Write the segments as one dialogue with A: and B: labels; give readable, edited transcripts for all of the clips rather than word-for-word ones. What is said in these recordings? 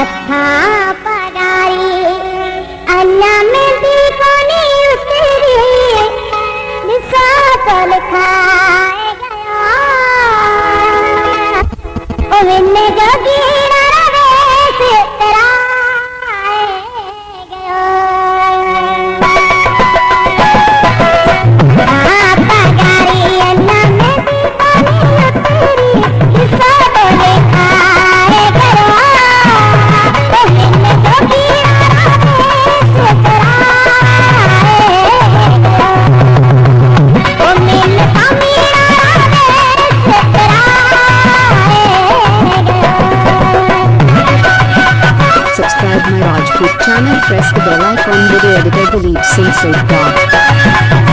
A: हथा पगारी अन्ना में भी कोनी उतरी निशा तल खाए गया ओ मैंने जोगी रवे तेरा
B: Subscribe my Rajput channel, press the bell icon, video editor Dilip Singh Sodha.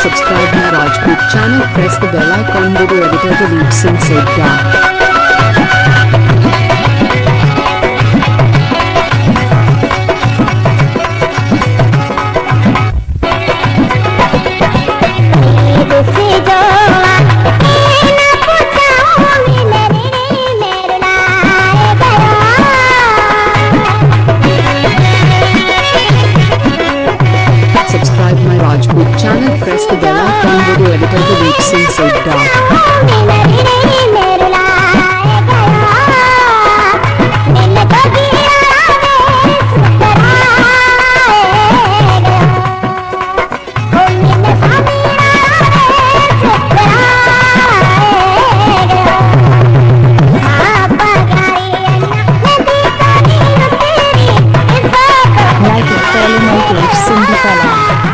B: Subscribe my Rajput channel, press the bell icon, video editor Dilip Singh Sodha. Subscribe my Rajput channel, press the bell icon, video editor Dilip Singh Sodha. Like it, follow my page Cindy Pala.